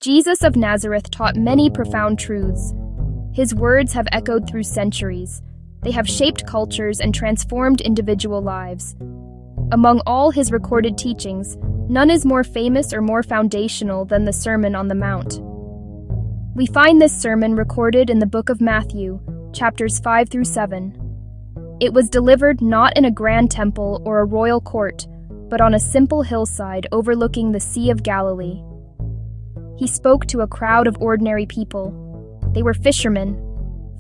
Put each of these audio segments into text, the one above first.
Jesus of Nazareth taught many profound truths. His words have echoed through centuries. They have shaped cultures and transformed individual lives. Among all his recorded teachings, none is more famous or more foundational than the Sermon on the Mount. We find this sermon recorded in the book of Matthew, chapters 5 through 7. It was delivered not in a grand temple or a royal court, but on a simple hillside overlooking the Sea of Galilee. He spoke to a crowd of ordinary people. They were fishermen,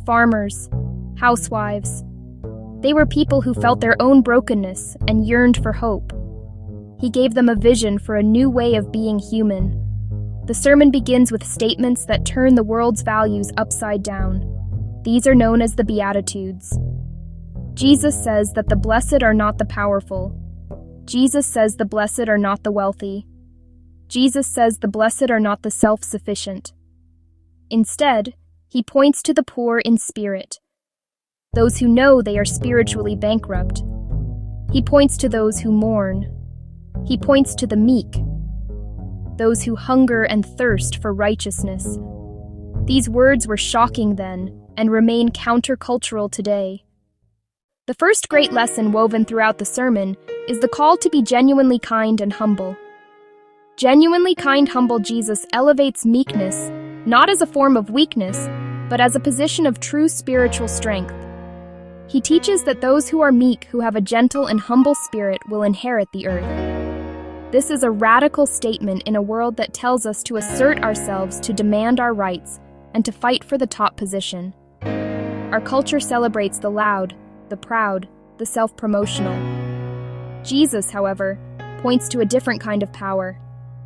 farmers, housewives. They were people who felt their own brokenness and yearned for hope. He gave them a vision for a new way of being human. The sermon begins with statements that turn the world's values upside down. These are known as the Beatitudes. Jesus says that the blessed are not the powerful. Jesus says the blessed are not the wealthy. Jesus says the blessed are not the self-sufficient. Instead, he points to the poor in spirit, those who know they are spiritually bankrupt. He points to those who mourn. He points to the meek, those who hunger and thirst for righteousness. These words were shocking then and remain countercultural today. The first great lesson woven throughout the sermon is the call to be genuinely kind and humble. Genuinely kind, humble Jesus elevates meekness, not as a form of weakness, but as a position of true spiritual strength. He teaches that those who are meek, who have a gentle and humble spirit, will inherit the earth. This is a radical statement in a world that tells us to assert ourselves, to demand our rights, and to fight for the top position. Our culture celebrates the loud, the proud, the self-promotional. Jesus, however, points to a different kind of power.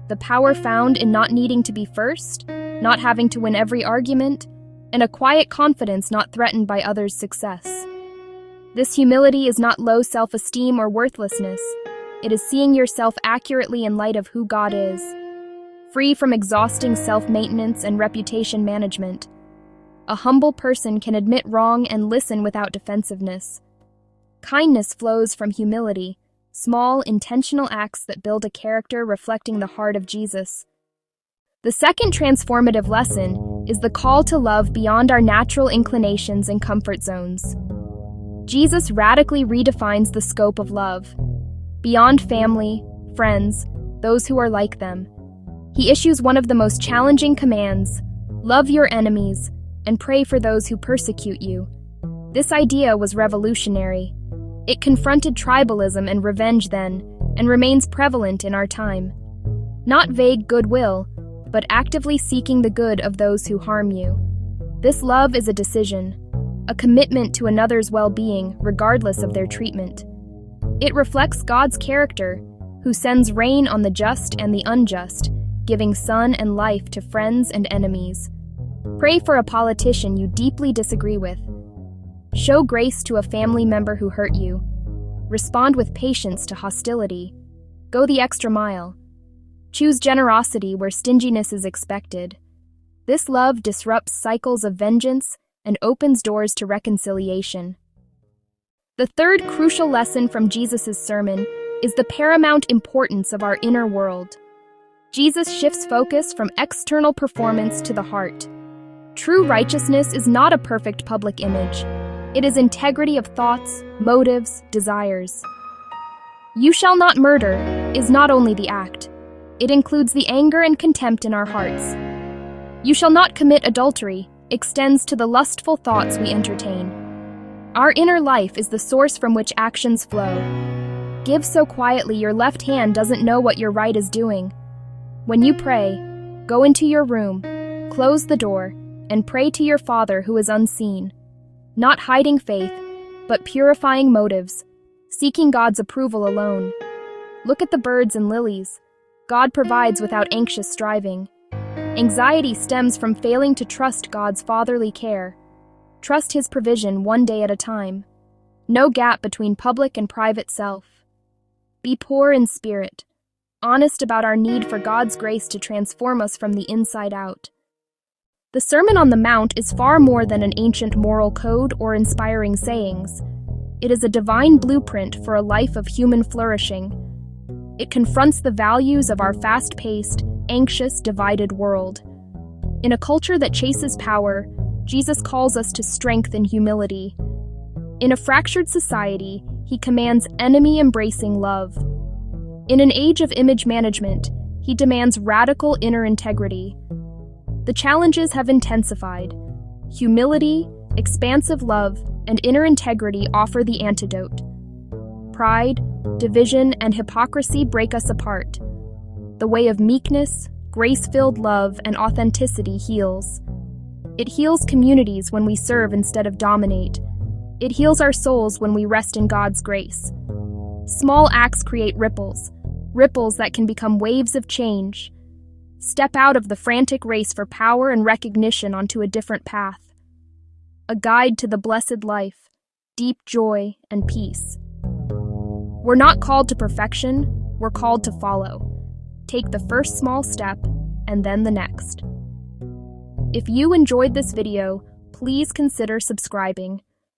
The power found in not needing to be first, not having to win every argument, and a quiet confidence not threatened by others' success. This humility is not low self-esteem or worthlessness. It is seeing yourself accurately in light of who God is, free from exhausting self-maintenance and reputation management. A humble person can admit wrong and listen without defensiveness. Kindness flows from humility, small, intentional acts that build a character reflecting the heart of Jesus. The second transformative lesson is the call to love beyond our natural inclinations and comfort zones. Jesus radically redefines the scope of love. Beyond family, friends, those who are like them. He issues one of the most challenging commands: love your enemies and pray for those who persecute you. This idea was revolutionary. It confronted tribalism and revenge then, and remains prevalent in our time. Not vague goodwill, but actively seeking the good of those who harm you. This love is a decision, a commitment to another's well-being, regardless of their treatment. It reflects God's character, who sends rain on the just and the unjust, giving sun and life to friends and enemies. Pray for a politician you deeply disagree with. Show grace to a family member who hurt you. Respond with patience to hostility. Go the extra mile. Choose generosity where stinginess is expected. This love disrupts cycles of vengeance and opens doors to reconciliation. The third crucial lesson from Jesus' sermon is the paramount importance of our inner world. Jesus shifts focus from external performance to the heart. True righteousness is not a perfect public image. It is integrity of thoughts, motives, desires. You shall not murder is not only the act. It includes the anger and contempt in our hearts. You shall not commit adultery extends to the lustful thoughts we entertain. Our inner life is the source from which actions flow. Give so quietly your left hand doesn't know what your right is doing. When you pray, go into your room, close the door, and pray to your Father who is unseen. Not hiding faith, but purifying motives, seeking God's approval alone. Look at the birds and lilies. God provides without anxious striving. Anxiety stems from failing to trust God's fatherly care. Trust His provision one day at a time. No gap between public and private self. Be poor in spirit, honest about our need for God's grace to transform us from the inside out. The Sermon on the Mount is far more than an ancient moral code or inspiring sayings. It is a divine blueprint for a life of human flourishing. It confronts the values of our fast-paced, anxious, divided world. In a culture that chases power, Jesus calls us to strength and humility. In a fractured society, he commands enemy-embracing love. In an age of image management, he demands radical inner integrity. The challenges have intensified. Humility, expansive love, and inner integrity offer the antidote. Pride, division, and hypocrisy break us apart. The way of meekness, grace-filled love, and authenticity heals. It heals communities when we serve instead of dominate. It heals our souls when we rest in God's grace. Small acts create ripples that can become waves of change. Step out of the frantic race for power and recognition onto a different path. A guide to the blessed life, deep joy, and peace. We're not called to perfection, we're called to follow. Take the first small step, and then the next. If you enjoyed this video, please consider subscribing.